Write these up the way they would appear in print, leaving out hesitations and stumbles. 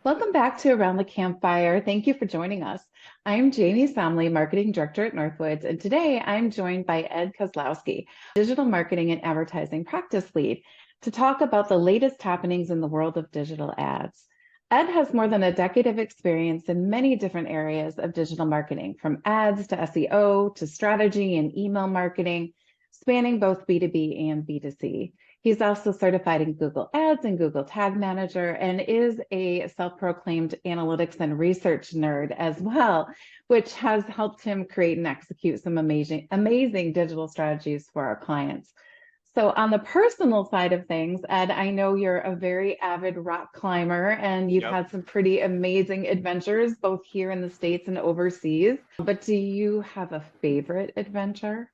Welcome back to Around the Campfire. Thank you for joining us. I'm Jaimie Somlai, Marketing Director at Northwoods, and today I'm joined by Ed Kozlowski, Digital Marketing and Advertising Practice Lead, to talk about the latest happenings in the world of digital ads. Ed has more than a decade of experience in many different areas of digital marketing, from ads to SEO to strategy and email marketing, spanning both B2B and B2C. He's also certified in Google Ads and Google Tag Manager and is a self-proclaimed analytics and research nerd as well, which has helped him create and execute some amazing digital strategies for our clients. So on the personal side of things, Ed, I know you're a very avid rock climber and you've Yep. had some pretty amazing adventures both here in the States and overseas. But do you have a favorite adventure?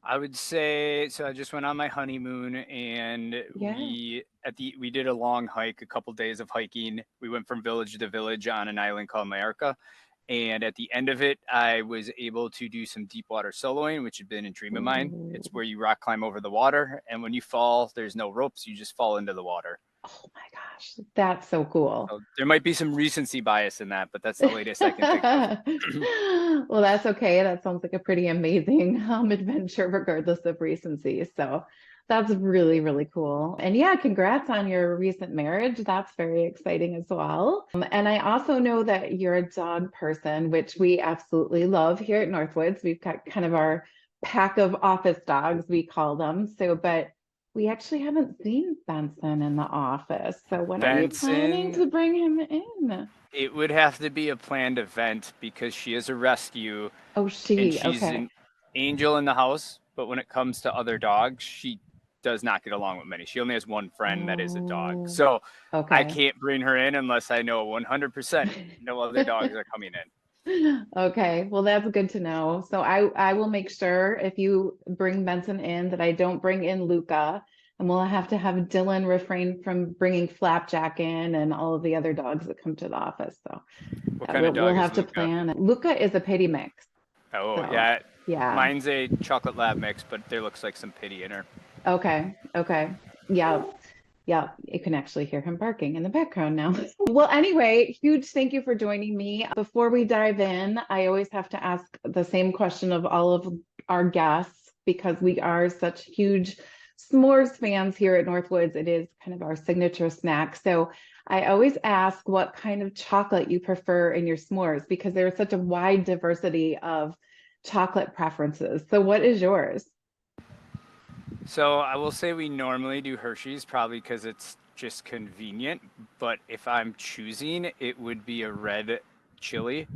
I would say so. I just went on my honeymoon, and Yeah. we did a long hike, a couple days of hiking. We went from village to village on an island called Majorca, and at the end of it, I was able to do some deep water soloing, which had been a dream of mine. It's Ooh. where you rock climb over the water, and when you fall, there's no ropes; you just fall into the water. Oh my gosh, that's so cool. So there might be some recency bias in that, but that's the latest I can think of. Well, that's okay. That sounds like a pretty amazing adventure, regardless of recency. So that's really, really cool. And yeah, congrats on your recent marriage. That's very exciting as well. And I also know that you're a dog person, which we absolutely love here at Northwoods. We've got kind of our pack of office dogs, we call them. So, but we actually haven't seen Benson in the office. So when are you planning Benson, to bring him in? it would have to be a planned event because she is a rescue Oh, and she, she's okay. an angel in the house, but when it comes to other dogs, she does not get along with many. She only has one friend that is a dog. Oh, So I okay. can't bring her in unless I know 100% no other dogs are coming in. Okay, well, that's good to know. So I will make sure if you bring Benson in that I don't bring in Luca, and we'll have to have Dylan refrain from bringing Flapjack in and all of the other dogs that come to the office. So What that kind of we'll dog is have to Luca? plan. Luca is a pity mix. Oh, So yeah. yeah. Mine's a chocolate lab mix, but there looks like some pity in her. Okay. Okay. Yeah. Yeah, you can actually hear him barking in the background now. Well, anyway, huge thank you for joining me. Before we dive in, I always have to ask the same question of all of our guests because we are such huge s'mores fans here at Northwoods. It is kind of our signature snack. So I always ask what kind of chocolate you prefer in your s'mores because there's such a wide diversity of chocolate preferences. So what is yours? So I will say we normally do Hershey's probably because it's just convenient. But if I'm choosing, it would be a red chili,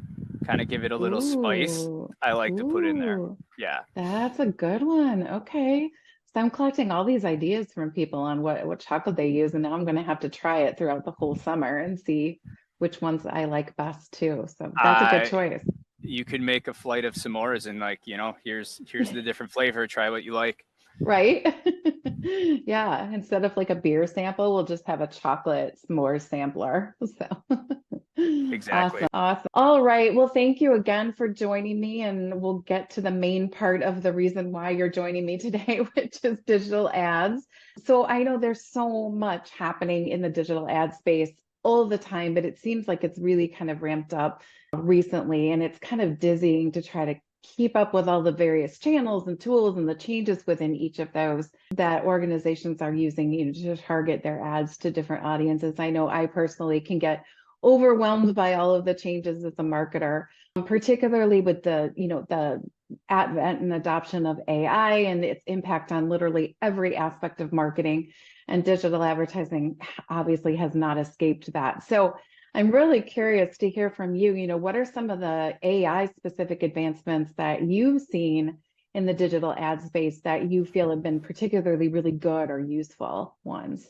kind of give it a little spice. Ooh, I like to put in there. ooh. Yeah. That's a good one. Okay. So I'm collecting all these ideas from people on what chocolate they use, and now I'm going to have to try it throughout the whole summer and see which oones I like best too. So that's a good Uh, choice, you could make a flight of s'mores and like, here's the different flavor. Try what you like. right? Yeah. Instead of like a beer sample, we'll just have a chocolate s'more sampler. So Exactly. awesome. Awesome. All right. Well, thank you again for joining me, and we'll get to the main part of the reason why you're joining me today, which is digital ads. So I know there's so much happening in the digital ad space all the time, but it seems like it's really kind of ramped up recently, and it's kind of dizzying to try to keep up with all the various channels and tools and the changes within each of those that organizations are using, to target their ads to different audiences. I know I personally can get overwhelmed by all of the changes as a marketer, particularly with the advent and adoption of AI and its impact on literally every aspect of marketing. And digital advertising obviously has not escaped that. So I'm really curious to hear from you. What are some of the AI specific advancements that you've seen in the digital ad space that you feel have been particularly really good or useful ones?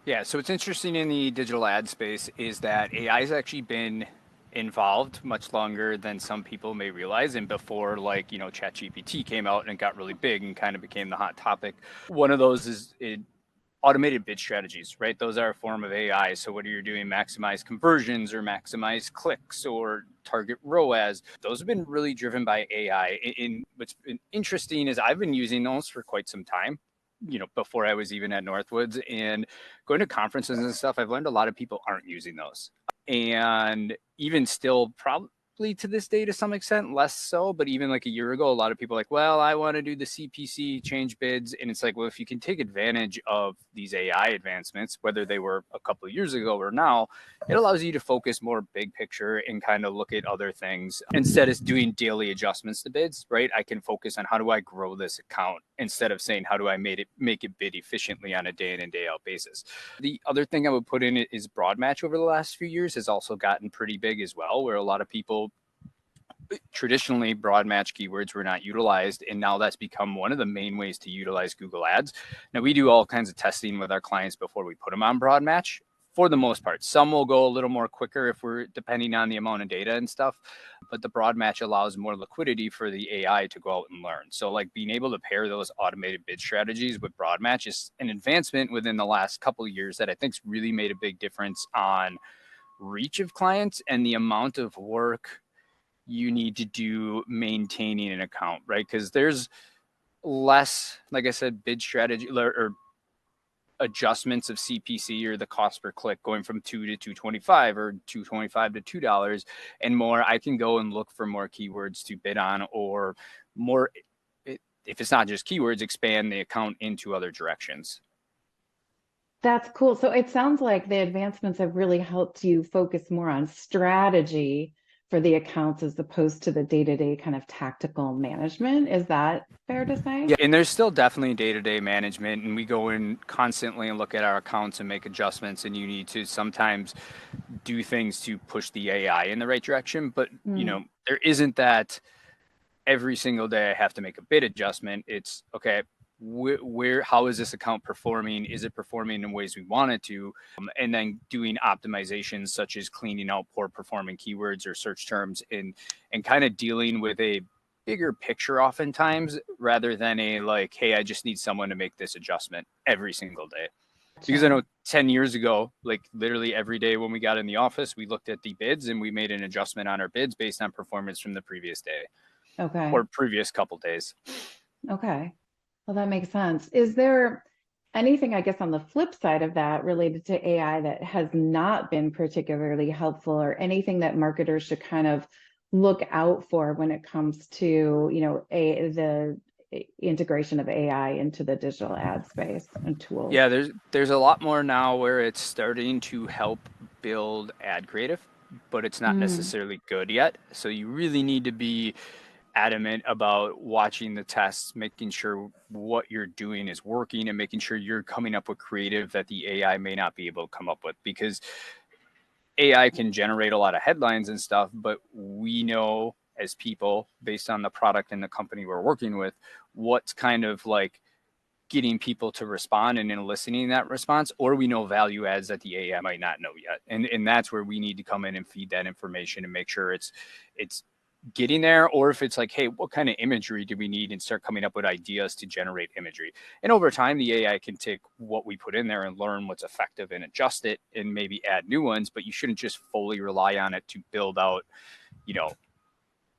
Yeah, so what's interesting in the digital ad space is that AI has actually been involved much longer than some people may realize. And before, like, ChatGPT came out and it got really big and kind of became the hot topic. One of those is automated bid strategies, right? Those are a form of AI. So what are you doing? Maximize conversions or maximize clicks or target ROAS. Those have been really driven by AI. And what's been interesting is I've been using those for quite some time. before I was even at Northwoods, and going to conferences and stuff, I've learned a lot of people aren't using those. And even still, probably to this day to some extent, less so, but even like a year ago, a lot of people are like, well, I want to do the CPC, change bids. And it's like, well, if you can take advantage of these AI advancements, whether they were a couple of years ago or now, it allows you to focus more big picture and kind of look at other things instead of doing daily adjustments to bids, right? I can focus on how do I grow this account instead of saying how do I make it bid efficiently on a day in and day out basis. The other thing I would put in it is broad match over the last few years has also gotten pretty big as well, where a lot of people traditionally broad match keywords were not utilized, and now that's become one of the main ways to utilize Google Ads. Now we do all kinds of testing with our clients before we put them on broad match. For the most part, some will go a little more quicker if we're depending on the amount of data and stuff, but the broad match allows more liquidity for the AI to go out and learn. So like being able to pair those automated bid strategies with broad match is an advancement within the last couple of years that I think's really made a big difference on reach of clients and the amount of work you need to do maintaining an account, right? Because there's less, like I said, bid strategy or adjustments of CPC or the cost per click going from $2 to $2.25 or $2.25 to $2 and more. I can go and look for more keywords to bid on, or more, if it's not just keywords, expand the account into other directions. That's cool. So it sounds like the advancements have really helped you focus more on strategy for the accounts as opposed to the day-to-day kind of tactical management. Is that fair to say? Yeah, and there's still definitely day-to-day management, and we go in constantly and look at our accounts and make adjustments, and you need to sometimes do things to push the AI in the right direction. But, there isn't that every single day I have to make a bid adjustment. It's okay, how is this account performing? Is it performing in ways we want it to? And then doing optimizations such as cleaning out poor performing keywords or search terms, and kind of dealing with a bigger picture oftentimes rather than a like, hey, I just need someone to make this adjustment every single day. Because I know 10 years ago, like literally every day when we got in the office, we looked at the bids and we made an adjustment on our bids based on performance from the previous day. Okay. Or previous couple days. Okay. Well, that makes sense. Is there anything, I guess, on the flip side of that related to AI that has not been particularly helpful, or anything that marketers should kind of look out for when it comes to, the integration of AI into the digital ad space and tools? Yeah, there's a lot more now where it's starting to help build ad creative, but it's not necessarily good yet. So you really need to be adamant about watching the tests, making sure what you're doing is working, and making sure you're coming up with creative that the AI may not be able to come up with, because AI can generate a lot of headlines and stuff, but we know as people, based on the product and the company we're working with, what's kind of like getting people to respond and eliciting that response, or we know value adds that the AI might not know yet. And that's where we need to come in and feed that information and make sure it's getting there. Or if it's like, hey, what kind of imagery do we need, and start coming up with ideas to generate imagery. And over time, the AI can take what we put in there and learn what's effective and adjust it and maybe add new ones, but you shouldn't just fully rely on it to build out,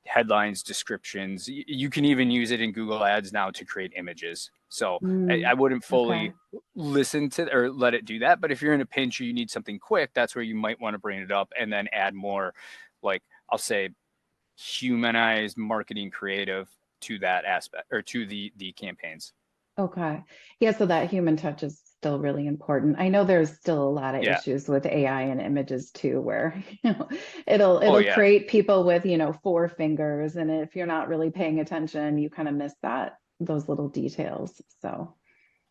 headlines, descriptions. You can even use it in Google Ads now to create images. So I wouldn't fully listen to or let it do that. But if you're in a pinch or you need something quick, that's where you might want to bring it up and then add more, like I'll say, humanized marketing creative to that aspect, or to the campaigns. Okay. Yeah, so that human touch is still really important. I know there's still a lot of issues with AI and images too, where it'll create people with, four fingers, and if you're not really paying attention, you kind of miss those little details. So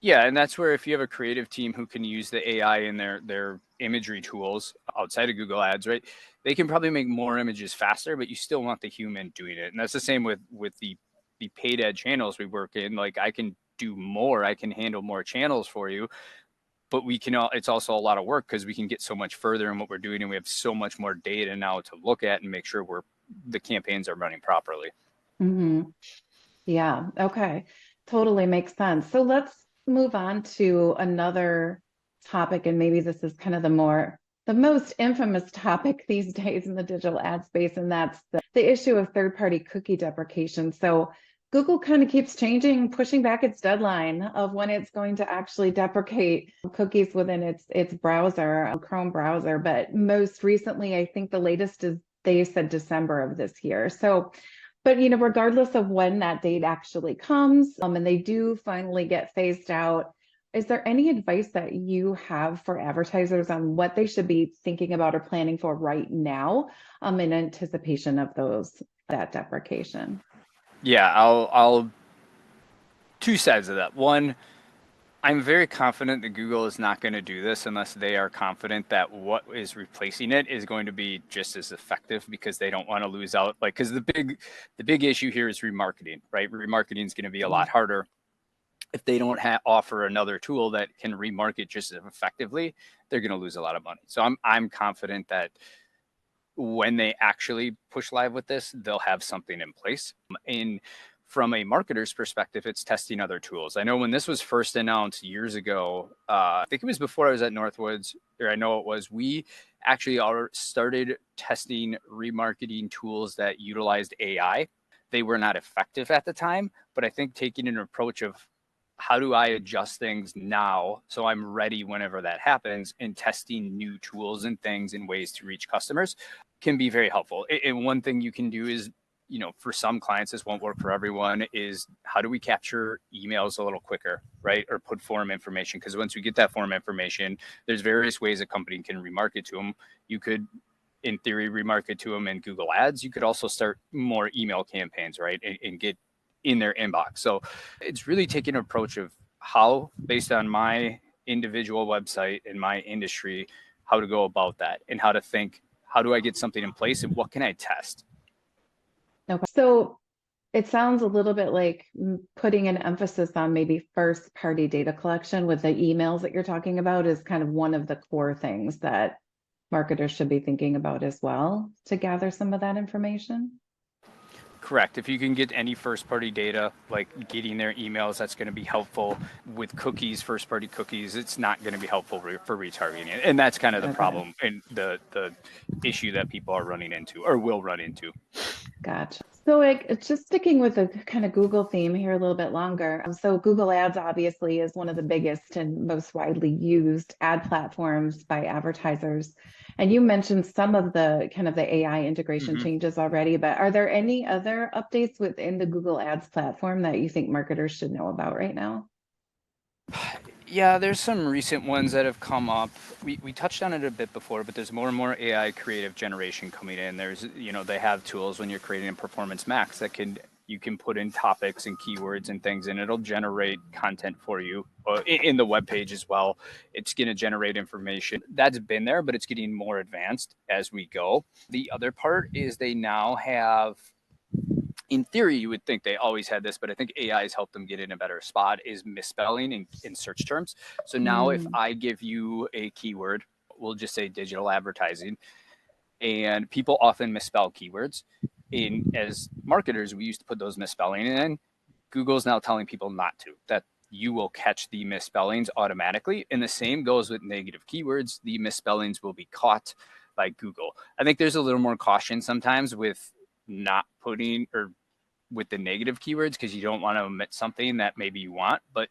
yeah, and that's where if you have a creative team who can use the AI in their imagery tools outside of Google Ads, right? They can probably make more images faster, but you still want the human doing it. And that's the same with the paid ad channels we work in. Like I can do more, I can handle more channels for you, but it's also a lot of work because we can get so much further in what we're doing, and we have so much more data now to look at and make sure the campaigns are running properly. Yeah, okay. Totally makes sense. So let's move on to another topic, and maybe this is kind of the most infamous topic these days in the digital ad space, and that's the issue of third-party cookie deprecation. So Google kind of keeps changing, pushing back its deadline of when it's going to actually deprecate cookies within its browser, Chrome browser. But most recently, I think the latest is they said December of this year. So, but regardless of when that date actually comes, and they do finally get phased out, is there any advice that you have for advertisers on what they should be thinking about or planning for right now, in anticipation of that deprecation? Yeah, I'll two sides of that. One, I'm very confident that Google is not going to do this unless they are confident that what is replacing it is going to be just as effective, because they don't want to lose out. Like, because the big issue here is remarketing, right? Remarketing is going to be a lot harder if they don't offer another tool that can remarket just as effectively. They're going to lose a lot of money. So I'm confident that when they actually push live with this, they'll have something in place. And from a marketer's perspective, it's testing other tools. I know when this was first announced years ago, I think it was before I was at Northwoods, or I know it was, we actually started testing remarketing tools that utilized AI. They were not effective at the time, but I think taking an approach of how do I adjust things now so I'm ready whenever that happens, and testing new tools and things and ways to reach customers can be very helpful. And one thing you can do is, for some clients, this won't work for everyone, is how do we capture emails a little quicker, right? Or put form information. Because once we get that form information, there's various ways a company can remarket to them. You could, in theory, remarket to them in Google Ads. You could also start more email campaigns, right? And get in their inbox. So it's really taking an approach of how, based on my individual website and my industry, how to go about that, and how to think, how do I get something in place and what can I test? Okay. So it sounds a little bit like putting an emphasis on maybe first party data collection with the emails that you're talking about is kind of one of the core things that marketers should be thinking about as well to gather some of that information. Correct. If you can get any first party data, like getting their emails, that's going to be helpful. With cookies, first party cookies, it's not going to be helpful for retargeting. And that's kind of the Okay. problem and the issue that people are running into or will run into. Gotcha. So like just sticking with the kind of Google theme here a little bit longer. So Google Ads obviously is one of the biggest and most widely used ad platforms by advertisers. And you mentioned some of the kind of the AI integration Mm-hmm. changes already, but are there any other updates within the Google Ads platform that you think marketers should know about right now? Yeah, there's some recent ones that have come up. We touched on it a bit before, but there's more and more AI creative generation coming in. They have tools when you're creating a Performance Max that you can put in topics and keywords and things, and it'll generate content for you in the web page as well. It's going to generate information that's been there, but it's getting more advanced as we go. The other part is they now have, in theory, you would think they always had this, but I think AI has helped them get in a better spot, is misspelling in search terms. So now if Mm, I give you a keyword, we'll just say digital advertising, and people often misspell keywords. As marketers, we used to put those misspelling in. Google's now telling people not to, that you will catch the misspellings automatically. And the same goes with negative keywords. The misspellings will be caught by Google. I think there's a little more caution sometimes with not putting, or with the negative keywords, because you don't want to omit something that maybe you want, but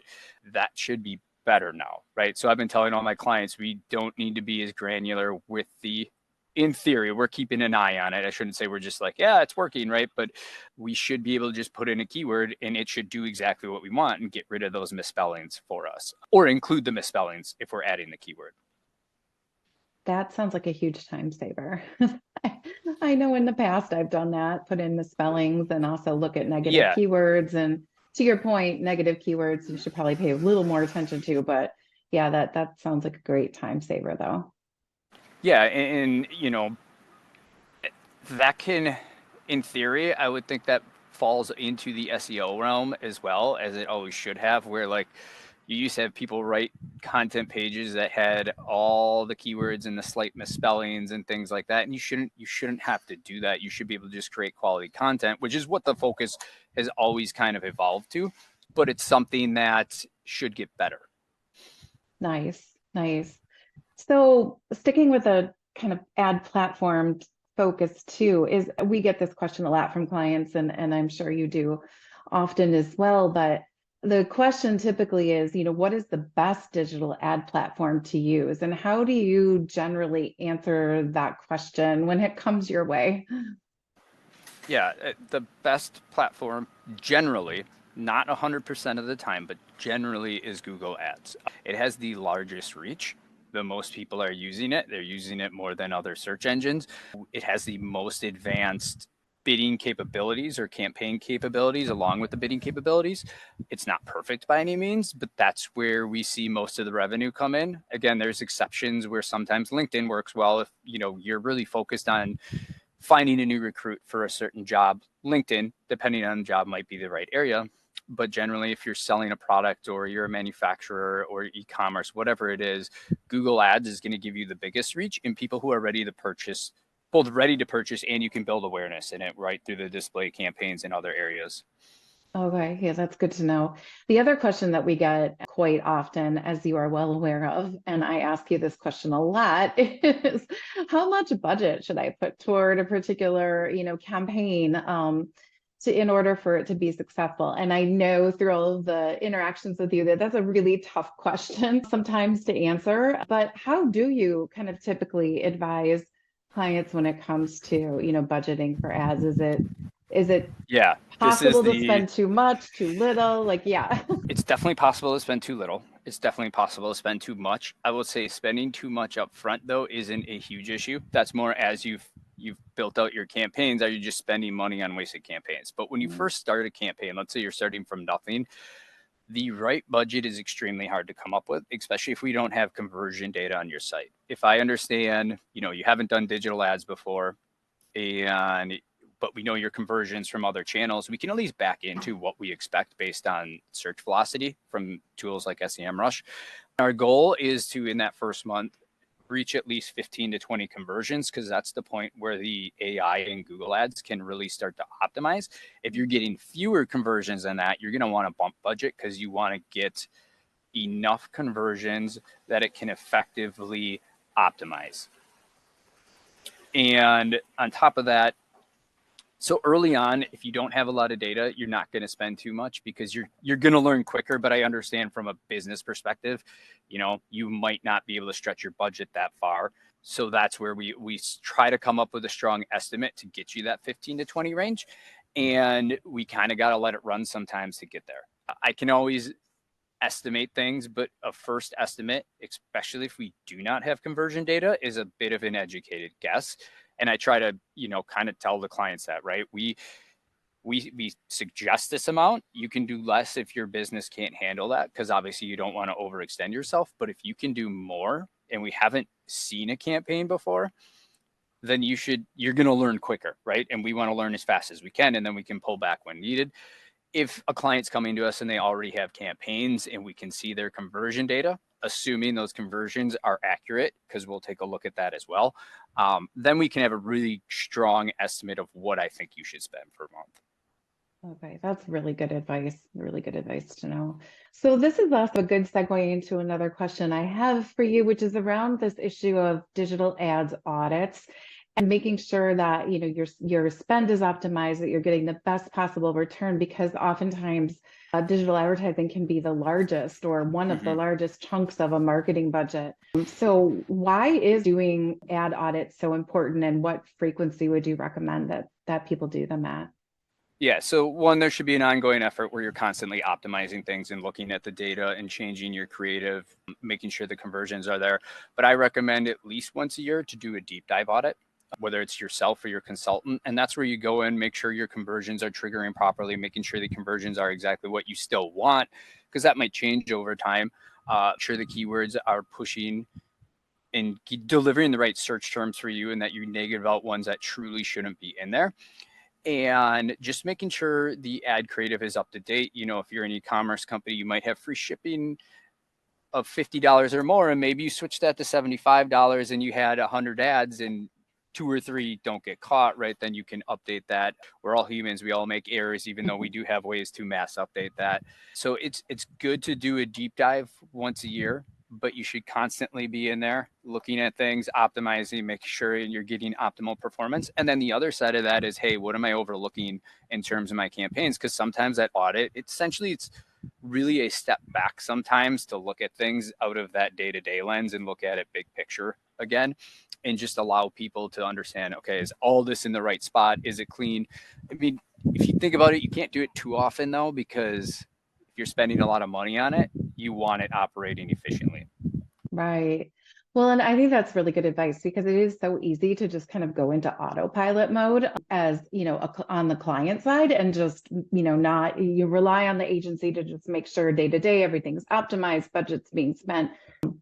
that should be better now, right? So I've been telling all my clients, we don't need to be as granular with in theory, we're keeping an eye on it. I shouldn't say we're just like, yeah, it's working, right? But we should be able to just put in a keyword and it should do exactly what we want and get rid of those misspellings for us, or include the misspellings if we're adding the keyword. that sounds like a huge time saver. I know in the past I've done that, put in the spellings and also look at negative Yeah, keywords. And to your point, negative keywords you should probably pay a little more attention to. But yeah, that sounds like a great time saver though. yeah, and that can, in theory, I would think that falls into the SEO realm as well, as it always should have, where like you used to have people write content pages that had all the keywords and the slight misspellings and things like that. And you shouldn't have to do that. You should be able to just create quality content, which is what the focus has always kind of evolved to, but it's something that should get better. Nice, nice. So sticking with a kind of ad platform focus too, is we get this question a lot from clients and I'm sure you do. often as well. But the question typically is, what is the best digital ad platform to use? And how do you generally answer that question when it comes your way? Yeah, the best platform generally, not 100% of the time, but generally is Google Ads. It has the largest reach. The most people are using it. They're using it more than other search engines. It has the most advanced bidding capabilities or campaign capabilities along with the bidding capabilities. It's not perfect by any means, but that's where we see most of the revenue come in. Again, there's exceptions where sometimes LinkedIn works well if, you're really focused on finding a new recruit for a certain job. LinkedIn, depending on the job, might be the right area. But generally, if you're selling a product or you're a manufacturer or e-commerce, whatever it is, Google Ads is going to give you the biggest reach in people who are ready to purchase, both ready to purchase and you can build awareness in it right through the display campaigns in other areas. Okay, yeah, that's good to know. The other question that we get quite often, as you are well aware of, and I ask you this question a lot, is how much budget should I put toward a particular, campaign, in order for it to be successful? And I know through all of the interactions with you that that's a really tough question sometimes to answer. But how do you kind of typically advise clients when it comes to, budgeting for ads? Is it Yeah, this is possible to the spend too much, too little? Like, yeah. it's definitely possible to spend too little. It's definitely possible to spend too much. I will say spending too much up front though isn't a huge issue. That's more as you've built out your campaigns. Are you just spending money on wasted campaigns? But when you first start a campaign, let's say you're starting from nothing, the right budget is extremely hard to come up with, especially if we don't have conversion data on your site. If I understand, you haven't done digital ads before, and but we know your conversions from other channels, we can at least back into what we expect based on search velocity from tools like SEMrush. Our goal is to, in that first month, reach at least 15 to 20 conversions, because that's the point where the AI and Google Ads can really start to optimize. If you're getting fewer conversions than that, you're going to want to bump budget because you want to get enough conversions that it can effectively optimize. And on top of that, so early on, if you don't have a lot of data, you're not going to spend too much because you're going to learn quicker. But I understand from a business perspective, you might not be able to stretch your budget that far. So that's where we try to come up with a strong estimate to get you that 15 to 20 range. And we kind of got to let it run sometimes to get there. I can always estimate things, but a first estimate, especially if we do not have conversion data, is a bit of an educated guess. And I try to, kind of tell the clients that, right? We suggest this amount. You can do less if your business can't handle that, because obviously you don't want to overextend yourself. But if you can do more and we haven't seen a campaign before, then you're going to learn quicker, right? And we want to learn as fast as we can, and then we can pull back when needed. If a client's coming to us and they already have campaigns and we can see their conversion data, assuming those conversions are accurate, because we'll take a look at that as well, then we can have a really strong estimate of what I think you should spend per month. Okay, that's really good advice. Really good advice to know. So this is also a good segue into another question I have for you, which is around this issue of digital ads audits and making sure that your spend is optimized, that you're getting the best possible return, because oftentimes digital advertising can be the largest or one of the Mm-hmm. largest chunks of a marketing budget. So why is doing ad audits so important, and what frequency would you recommend that people do them at? Yeah, so one, there should be an ongoing effort where you're constantly optimizing things and looking at the data and changing your creative, making sure the conversions are there. But I recommend at least once a year to do a deep dive audit, whether it's yourself or your consultant. And that's where you go in, make sure your conversions are triggering properly, making sure the conversions are exactly what you still want, because that might change over time. Sure, the keywords are pushing and delivering the right search terms for you, and that you negative out ones that truly shouldn't be in there. And just making sure the ad creative is up to date. If you're an e-commerce company, you might have free shipping of $50 or more, and maybe you switch that to $75 and you had 100 ads and 2 or 3 don't get caught, right? Then you can update that. We're all humans. We all make errors, even though we do have ways to mass update that. So it's good to do a deep dive once a year. but you should constantly be in there looking at things, optimizing, making sure you're getting optimal performance. And then the other side of that is, hey, what am I overlooking in terms of my campaigns? Because sometimes that audit, it's really a step back sometimes to look at things out of that day-to-day lens and look at it big picture again, and just allow people to understand, okay, is all this in the right spot? Is it clean? I mean, if you think about it, you can't do it too often though, because if you're spending a lot of money on it, you want it operating efficiently. Right. Well, and I think that's really good advice because it is so easy to just kind of go into autopilot mode as, on the client side and just, not, you rely on the agency to just make sure day to day everything's optimized, budget's being spent.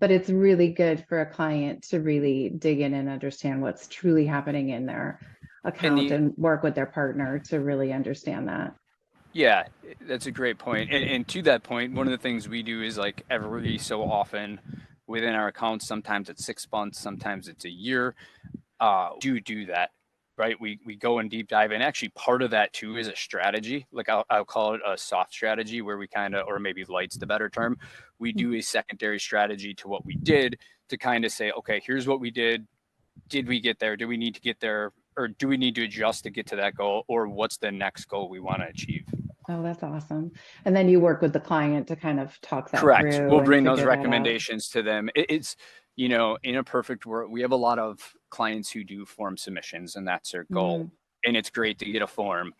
But it's really good for a client to really dig in and understand what's truly happening in their And account the and work with their partner to really understand that. Yeah, that's a great point. And to that point, one of the things we do is like every so often within our accounts, sometimes it's 6 months, sometimes it's a year, do that, right? We go and deep dive. And actually part of that too is a strategy. Like I'll call it a soft strategy where we kind of, or maybe light's the better term. We do a secondary strategy to what we did to kind of say, okay, here's what we did. Did we get there? Do we need to get there? Or do we need to adjust to get to that goal? Or what's the next goal we want to achieve? Oh, that's awesome. And then you work with the client to kind of talk that Correct. through We'll and bring those figure that out. recommendations to them. It's, in a perfect world, we have a lot of clients who do form submissions and that's their goal. Mm, And it's great to get a form.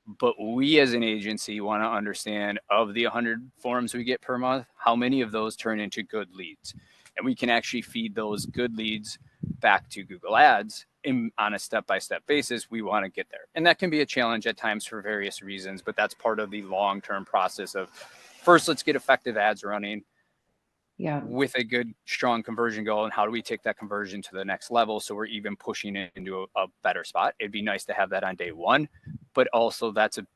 But we as an agency want to understand of the 100 forms we get per month, how many of those turn into good leads? And we can actually feed those good leads back to Google Ads on a step-by-step basis. We want to get there. And that can be a challenge at times for various reasons, but that's part of the long-term process of first, let's get effective ads running yeah. with a good, strong conversion goal. And how do we take that conversion to the next level so we're even pushing it into a better spot? It'd be nice to have that on day one, but also that's a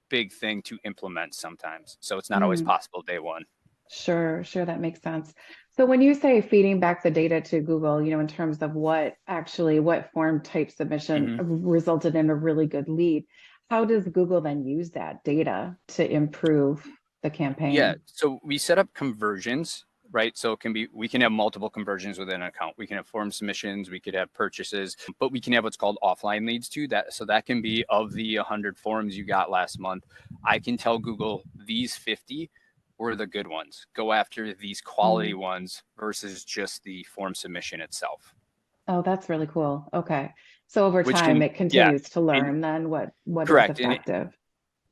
big thing to implement sometimes. So it's not always Mm, possible day one. sure, sure, that makes sense. So when you say feeding back the data to Google, in terms of what form type submission Mm-hmm. resulted in a really good lead, how does Google then use that data to improve the Yeah. campaign? So we set up conversions, right? So we can have multiple conversions within an account. We can have form submissions, we could have purchases, but we can have what's called offline leads too. So that can be of the 100 forms you got last month. I can tell Google these 50 were the good ones. Go after these quality Mm. ones versus just the form submission itself, Oh, that's really cool. Okay. So over which time, can, it yeah, continues to and learn then what is correct. And effective.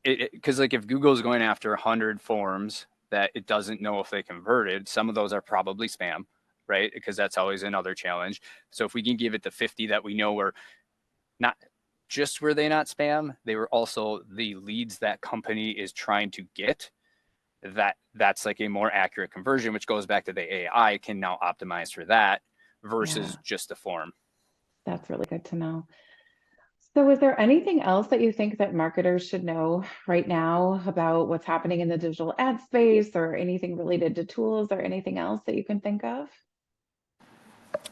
because like if Google's going after 100 forms that it doesn't know if they converted, some of those are probably spam, right? Because that's always another challenge. So if we can give it the 50 that we know were not just were they not spam, they were also the leads that company is trying to get, that's like a more accurate conversion, which goes back to the AI can now optimize for that Yeah, versus just the form. that's really good to know. So, is there anything else that you think that marketers should know right now about what's happening in the digital ad space or anything related to tools or anything else that you can think of?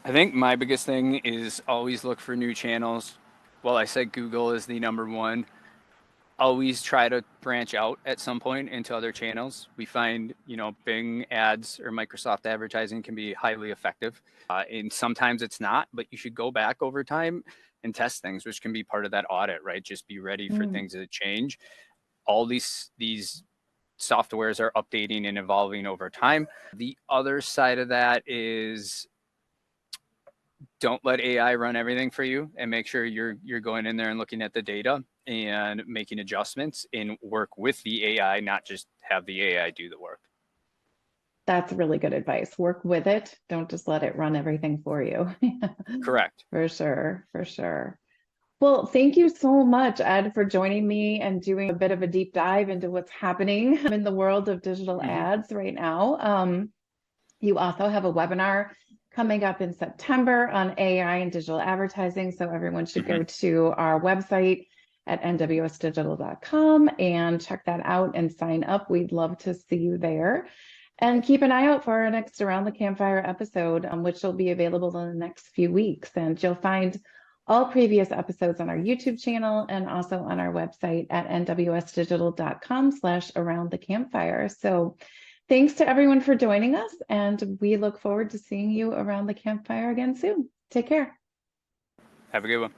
I think my biggest thing is always look for new channels. Well, I said Google is the number one. Always try to branch out at some point into other channels. We find, Bing ads or Microsoft advertising can be highly effective. And sometimes it's not, but you should go back over time and test things, which can be part of that audit, right? Just be ready for Mm, things to change. All these softwares are updating and evolving over time. The other side of that is don't let AI run everything for you and make sure you're going in there and looking at the data and making adjustments and work with the AI, not just have the AI do the work. that's really good advice. Work with it. Don't just let it run everything for you. Correct. For sure, for sure. Well, thank you so much, Ed, for joining me and doing a bit of a deep dive into what's happening in the world of digital Mm-hmm. ads right now. You also have a webinar coming up in September on AI and digital advertising. So everyone should Mm-hmm. go to our website at nwsdigital.com and check that out and sign up. We'd love to see you there. And keep an eye out for our next Around the Campfire episode, which will be available in the next few weeks. And you'll find all previous episodes on our YouTube channel and also on our website at nwsdigital.com/around the campfire. So Thanks to everyone for joining us, and we look forward to seeing you around the campfire again soon. Take care. Have a good one.